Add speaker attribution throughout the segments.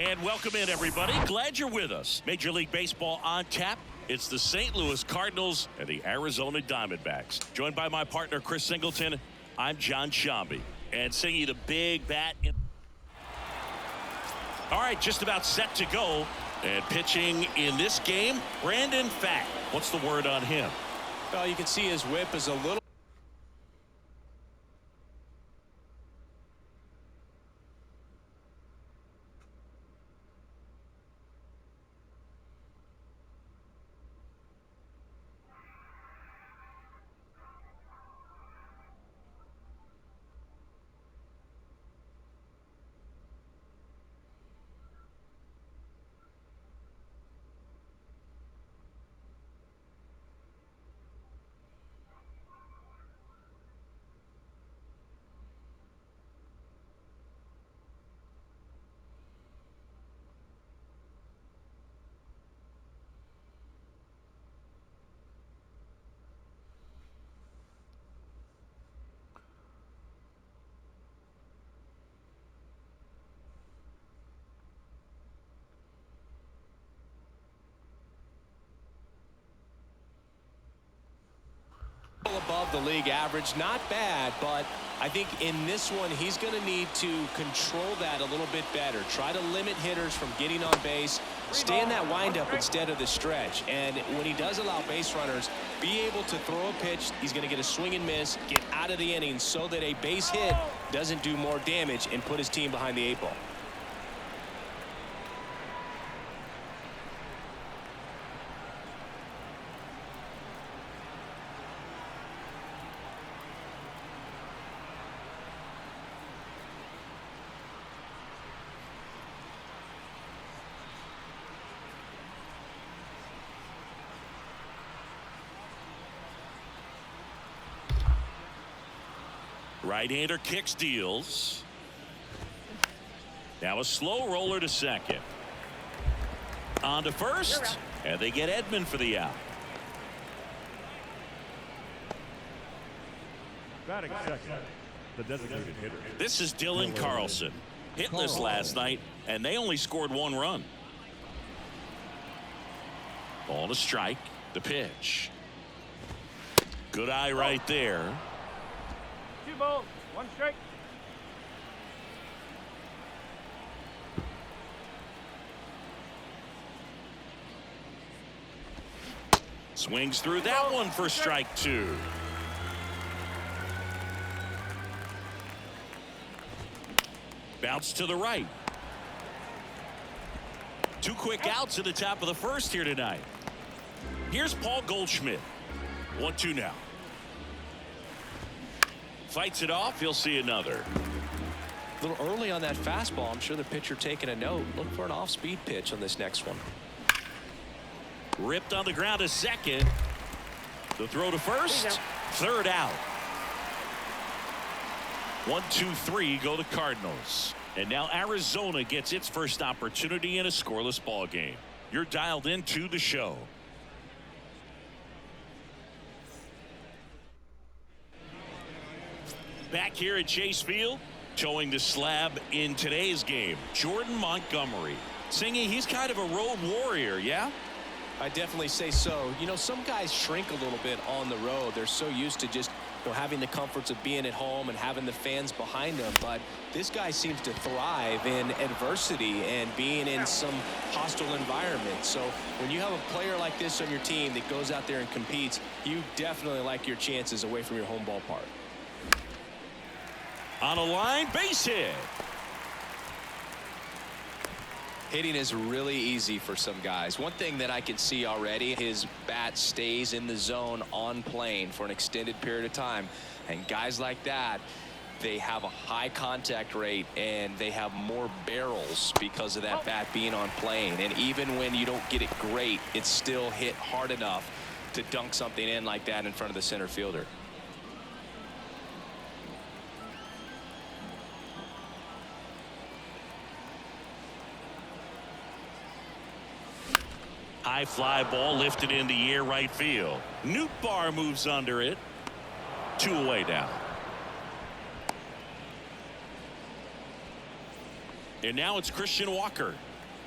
Speaker 1: And welcome in, everybody. Glad you're with us. Major League Baseball on tap. It's the St. Louis Cardinals and the Arizona Diamondbacks. Joined by my partner, Chris Singleton. I'm John Shambi. And singing the big bat. All right, just about set to go. And pitching in this game, Brandon Pfaadt. What's the word on him?
Speaker 2: Well, you can see his whip is a little. Above the league average. Not bad, but I think in this one he's going to need to control that a little bit better. Try to limit hitters from getting on base. Stay in that windup instead of the stretch. And when he does allow base runners, be able to throw a pitch. He's going to get a swing and miss, get out of the inning so that a base hit doesn't do more damage and put his team behind the 8 ball.
Speaker 1: Right-hander kicks, deals. Now a slow roller to second. On to first, and they get Edman for the out.
Speaker 3: Batting second, the designated hitter.
Speaker 1: This is Dylan Carlson. Hitless last night, and they only scored 1 run. Ball to strike. The pitch. Good eye right there.
Speaker 3: 2 balls, 1 strike.
Speaker 1: Swings through that one for strike 2. Bounce to the right. 2 quick outs at the top of the first here tonight. Here's Paul Goldschmidt. 1-2 now. Fights it off. He'll see another.
Speaker 2: A little early on that fastball. I'm sure the pitcher taking a note. Look for an off-speed pitch on this next one.
Speaker 1: Ripped on the ground to second. The throw to first. Third out. 1, 2, 3 go the Cardinals. And now Arizona gets its first opportunity in a scoreless ball game. You're dialed into the show. Back here at Chase Field, showing the slab in today's game, Jordan Montgomery. Singy, he's kind of a road warrior, yeah?
Speaker 2: I definitely say so. You know, some guys shrink a little bit on the road. They're so used to just, you know, having the comforts of being at home and having the fans behind them. But this guy seems to thrive in adversity and being in some hostile environment. So when you have a player like this on your team that goes out there and competes, you definitely like your chances away from your home ballpark.
Speaker 1: On a line, base hit.
Speaker 2: Hitting is really easy for some guys. One thing that I can see already, his bat stays in the zone on plane for an extended period of time. And guys like that, they have a high contact rate and they have more barrels because of that bat being on plane. And even when you don't get it great, it's still hit hard enough to dunk something in like that in front of the center fielder.
Speaker 1: High fly ball lifted in the air right field. Nootbaar moves under it. 2 away now. And now it's Christian Walker.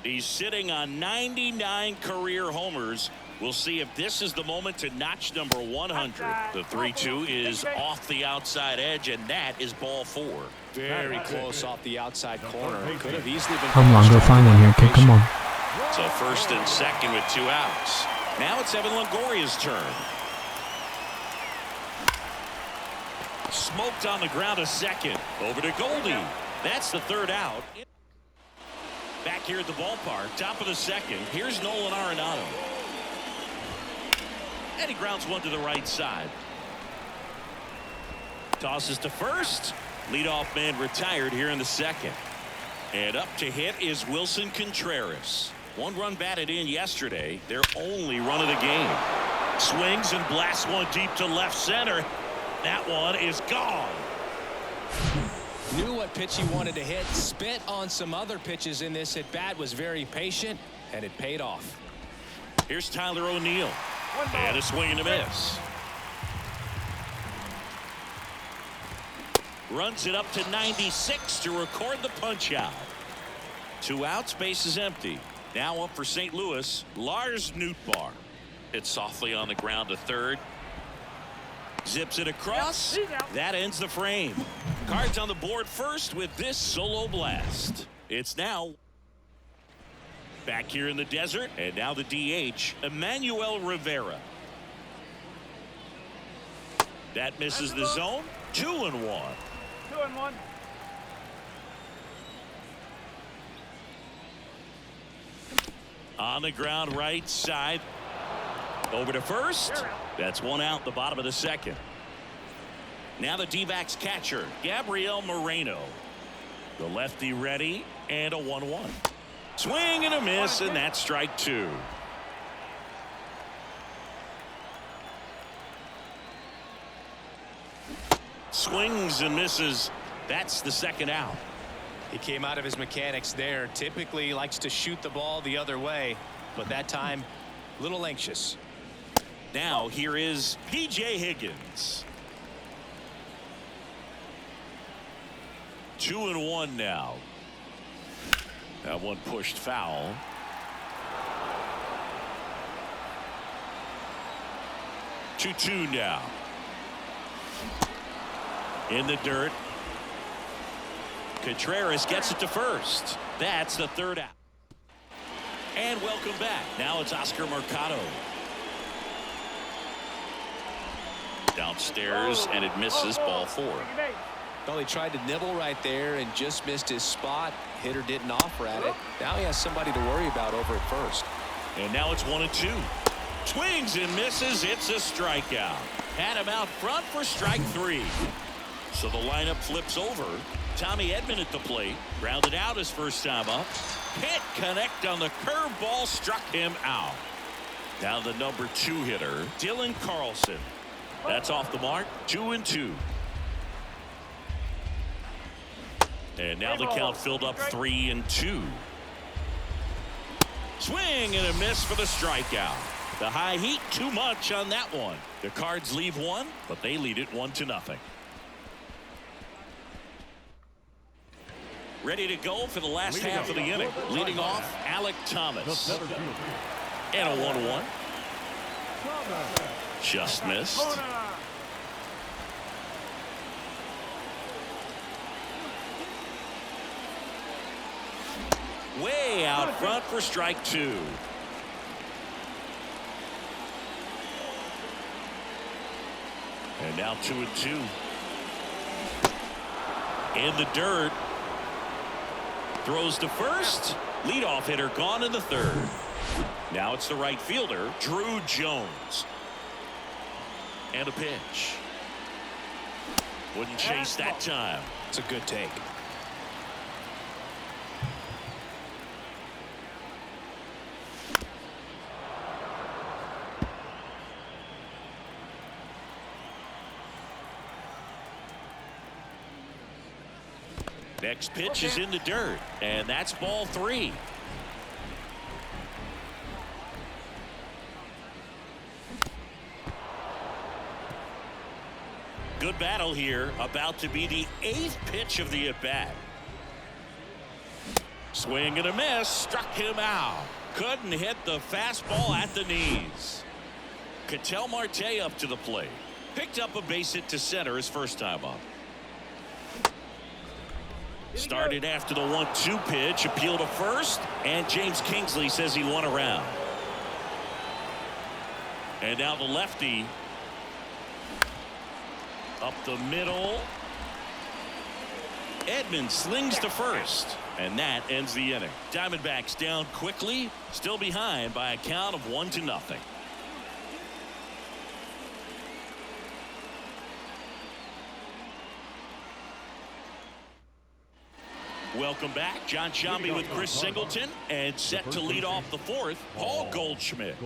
Speaker 1: He's sitting on 99 career homers. We'll see if this is the moment to notch number 100. The 3-2 is off the outside edge, and that is ball 4.
Speaker 2: Very close off the outside corner. Could have easily been.
Speaker 4: Come on, go find one here, kid. Come on.
Speaker 1: So first and second with 2 outs. Now it's Evan Longoria's turn. Smoked on the ground a second. Over to Goldie. That's the 3rd out. Back here at the ballpark, top of the second. Here's Nolan Arenado. And he grounds one to the right side. Tosses to first. Leadoff man retired here in the second. And up to hit is Wilson Contreras. 1 run batted in yesterday. Their only run of the game. Swings and blasts one deep to left center. That one is gone.
Speaker 2: Knew what pitch he wanted to hit. Spit on some other pitches in this at bat. Was very patient, and it paid off.
Speaker 1: Here's Tyler O'Neill. And a swing and a miss. Runs it up to 96 to record the punch out. 2 outs, base is empty. Now up for St. Louis, Lars Nootbaar. It's softly on the ground to third. Zips it across. That ends the frame. Cards on the board first with this solo blast. It's now back here in the desert, and now the DH, Emmanuel Rivera. That misses the zone. 2-1.
Speaker 3: 2-1.
Speaker 1: On the ground, right side. Over to first. That's 1 out, the bottom of the second. Now the D-backs catcher, Gabriel Moreno. The lefty ready, and a 1-1. Swing and a miss, and that's strike 2. Swings and misses. That's the 2nd out.
Speaker 2: He came out of his mechanics there. Typically he likes to shoot the ball the other way, but that time a little anxious.
Speaker 1: Now here is P.J. Higgins. 2-1 now. That one pushed foul. Two now. In the dirt. Contreras gets it to first. That's the 3rd out. And welcome back. Now it's Oscar Mercado. Downstairs, and it misses, ball 4.
Speaker 2: Well, he tried to nibble right there and just missed his spot. Hitter didn't offer at it. Now he has somebody to worry about over at first.
Speaker 1: And now it's 1-2. Swings and misses. It's a strikeout. Had him out front for strike 3. So the lineup flips over. Tommy Edman at the plate. Grounded out his first time up. Can't connect on the curveball. Struck him out. Now the number 2 hitter, Dylan Carlson. That's off the mark. 2-2. And now the count filled up 3-2. Swing and a miss for the strikeout. The high heat too much on that one. The Cards leave 1, but they lead it 1-0. Ready to go for the last half of the inning. Leading off, Alec Thomas. And a 1-1. Just missed. Way out front for strike 2. And now 2-2. In the dirt. Throws to first. Leadoff hitter gone in the 3rd. Now it's the right fielder, Drew Jones. And a pitch. Wouldn't chase that time.
Speaker 2: It's a good take.
Speaker 1: Next pitch is in the dirt, and that's ball 3. Good battle here, about to be the 8th pitch of the at-bat. Swing and a miss. Struck him out. Couldn't hit the fastball at the knees. Ketel Marte up to the plate. Picked up a base hit to center his first time up. Started after the 1-2 pitch. Appeal to first. And James Kingsley says he won around. And now the lefty. Up the middle. Edmonds slings to first. And that ends the inning. Diamondbacks down quickly. Still behind by a count of 1-0. Welcome back. John Shambi with Chris Singleton. And set to lead off the fourth, Paul Goldschmidt.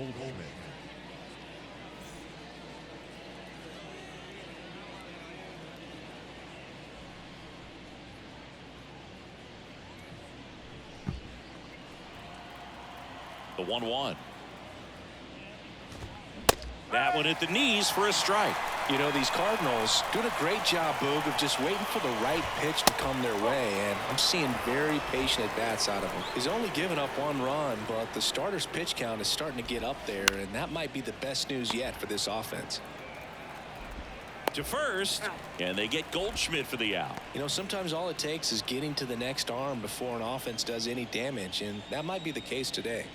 Speaker 1: The 1-1. That one at the knees for a strike.
Speaker 2: You know, these Cardinals doing a great job, Boog, of just waiting for the right pitch to come their way, and I'm seeing very patient at-bats out of him. He's only given up 1 run, but the starter's pitch count is starting to get up there, and that might be the best news yet for this offense.
Speaker 1: To first, and they get Goldschmidt for the out.
Speaker 2: You know, sometimes all it takes is getting to the next arm before an offense does any damage, and that might be the case today.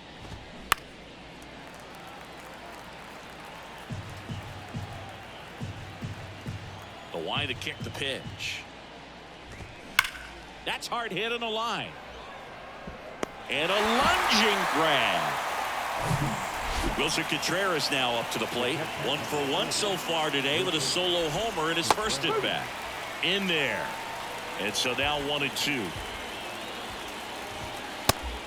Speaker 1: Why to kick the pitch. That's hard hit on the line. And a lunging grab. Wilson Contreras now up to the plate. 1 for 1 so far today with a solo homer in his first at bat. In there. And so now 1-2.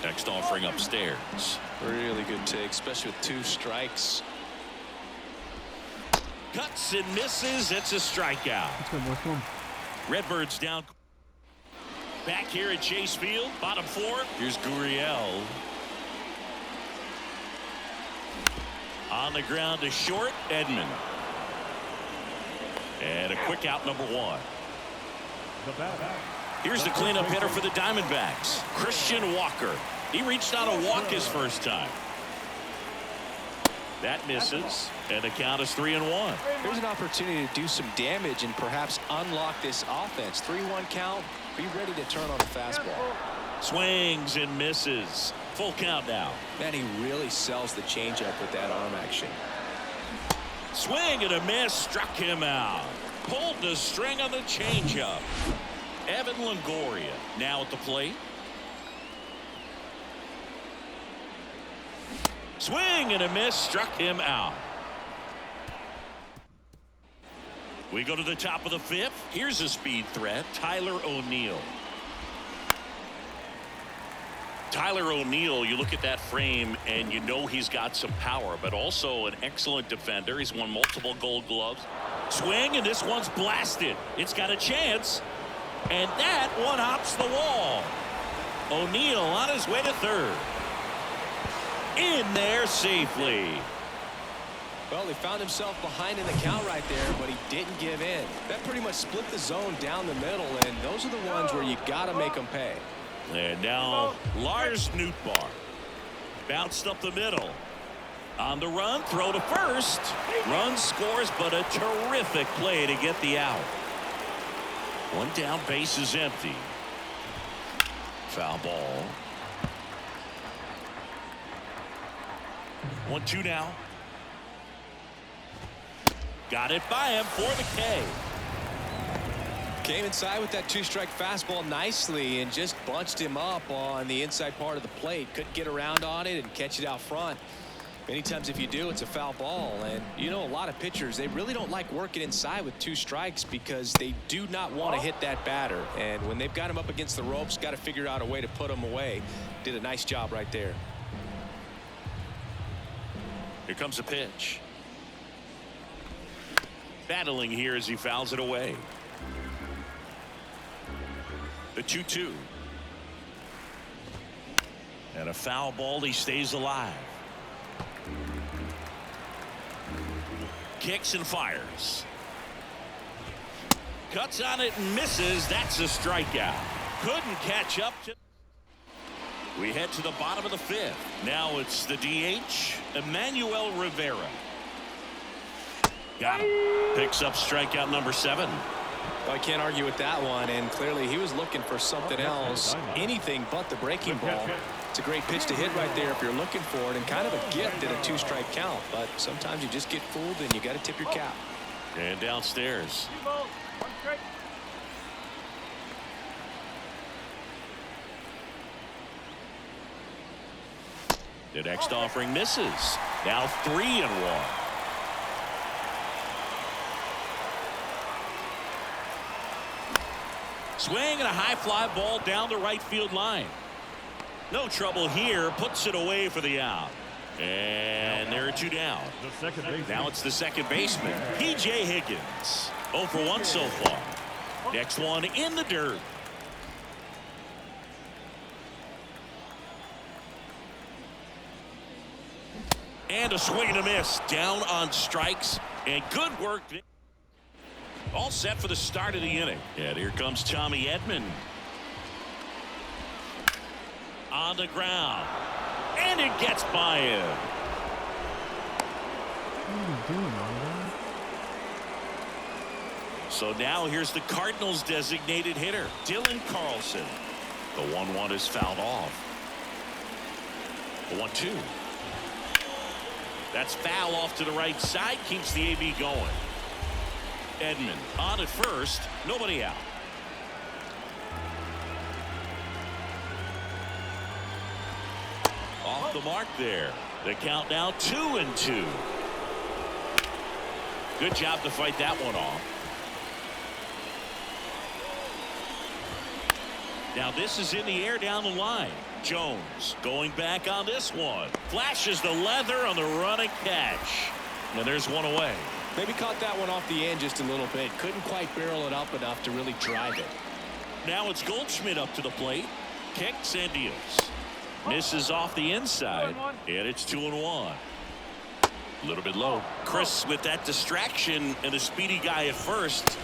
Speaker 1: Next offering upstairs.
Speaker 2: Really good take, especially with 2 strikes.
Speaker 1: Cuts and misses. It's a strikeout.
Speaker 4: Let's go.
Speaker 1: Redbirds down. Back here at Chase Field. Bottom 4. Here's Gurriel. On the ground to short. Edman. And a quick out, number 1. Here's the cleanup hitter for the Diamondbacks. Christian Walker. He reached out a walk his first time. That misses, and the count is 3-1.
Speaker 2: There's an opportunity to do some damage and perhaps unlock this offense. 3-1 count. Be ready to turn on a fastball.
Speaker 1: Swings and misses. Full count now.
Speaker 2: Man, he really sells the changeup with that arm action.
Speaker 1: Swing and a miss. Struck him out. Pulled the string on the changeup. Evan Longoria now at the plate. Swing and a miss. Struck him out. We go to the top of the 5th. Here's a speed threat. Tyler O'Neill. Tyler O'Neill, you look at that frame and you know he's got some power, but also an excellent defender. He's won multiple Gold Gloves. Swing, and this one's blasted. It's got a chance, and that one hops the wall. O'Neill on his way to third. In there safely.
Speaker 2: Well, he found himself behind in the count right there, but he didn't give in. That pretty much split the zone down the middle, and those are the ones where you got to make them pay.
Speaker 1: And now Lars Nootbaar bounced up the middle. On the run, throw to first. Run scores, but a terrific play to get the out. One down, base is empty. Foul ball. 1-2 now. Got it by him for the K.
Speaker 2: Came inside with that 2-strike fastball nicely and just bunched him up on the inside part of the plate. Couldn't get around on it and catch it out front. Many times if you do, it's a foul ball. And you know, a lot of pitchers, they really don't like working inside with 2 strikes because they do not want to hit that batter. And when they've got him up against the ropes, got to figure out a way to put him away. Did a nice job right there.
Speaker 1: Here comes a pitch. Battling here as he fouls it away. The 2-2. And a foul ball. He stays alive. Kicks and fires. Cuts on it and misses. That's a strikeout. Couldn't catch up to. We head to the bottom of the 5th. Now it's the DH, Emmanuel Rivera. Got him. Picks up strikeout number 7.
Speaker 2: I can't argue with that one, and clearly he was looking for something else, anything but the breaking ball. It's a great pitch to hit right there if you're looking for it, and kind of a gift at a 2-strike count, but sometimes you just get fooled and you got to tip your cap.
Speaker 1: And downstairs.
Speaker 3: 2 balls, 1 strike.
Speaker 1: The next offering misses. Now 3-1. Swing and a high fly ball down the right field line. No trouble here. Puts it away for the out. And there are 2 down.
Speaker 3: The second baseman.
Speaker 1: Now it's the second baseman, P.J. Higgins. 0 for 1 so far. Next one in the dirt. And a swing and a miss. Down on strikes. And good work. All set for the start of the inning. And here comes Tommy Edman. On the ground. And it gets by him.
Speaker 4: What are you doing, man?
Speaker 1: So now here's the Cardinals designated hitter, Dylan Carlson. The 1-1 is fouled off. The 1-2. That's foul off to the right side. Keeps the AB going. Edman on at first. Nobody out. Off the mark there. The count now 2-2. Good job to fight that one off. Now this is in the air down the line. Jones going back on this one. Flashes the leather on the running catch. And there's one away.
Speaker 2: Maybe caught that one off the end just a little bit. Couldn't quite barrel it up enough to really drive it.
Speaker 1: Now it's Goldschmidt up to the plate. Kicks and deals. Misses off the inside. And it's 2-1. A little bit low. Chris with that distraction and a speedy guy at first.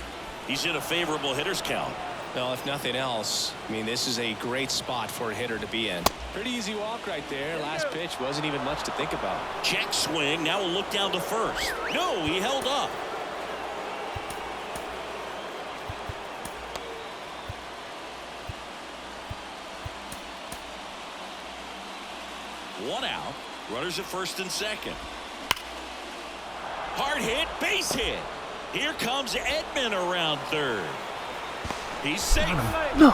Speaker 1: He's in a favorable hitter's count.
Speaker 2: Well, if nothing else, I mean, this is a great spot for a hitter to be in. Pretty easy walk right there. Last pitch wasn't even much to think about.
Speaker 1: Check swing. Now we'll look down to first. No, he held up. One out. Runners at first and second. Hard hit, base hit. Here comes Edman around third. He's safe.
Speaker 4: No.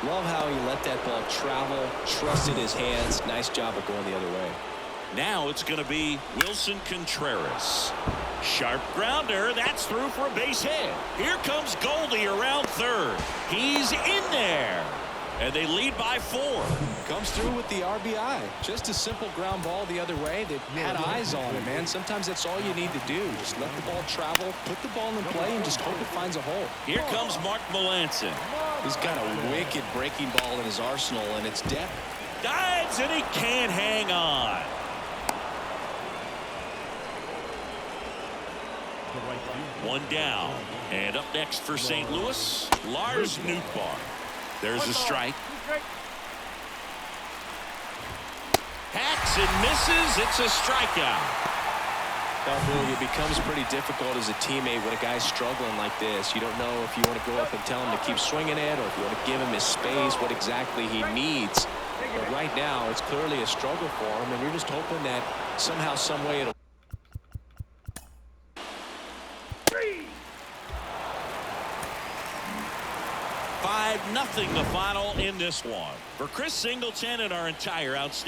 Speaker 2: Love how he let that ball travel, trusted his hands. Nice job of going the other way.
Speaker 1: Now it's going to be Wilson Contreras. Sharp grounder. That's through for a base hit. Here comes Goldie around third. He's in there. And they lead by 4.
Speaker 2: Comes through with the RBI. Just a simple ground ball the other way that had eyes on it, man. Sometimes that's all you need to do. Just let the ball travel, put the ball in play, and just hope it finds a hole.
Speaker 1: Here comes Mark Melanson.
Speaker 2: He's got a wicked breaking ball in his arsenal, and it's depth.
Speaker 1: Dives, and he can't hang on. One down. And up next for St. Louis, Lars Nootbaar. There's a strike. Hacks and misses. It's a strikeout.
Speaker 2: Well, it becomes pretty difficult as a teammate when a guy's struggling like this. You don't know if you want to go up and tell him to keep swinging it or if you want to give him his space, what exactly he needs. But right now, it's clearly a struggle for him, and you're just hoping that somehow, some way it'll.
Speaker 1: 5-0 the final in this one. For Chris Singleton and our entire outstanding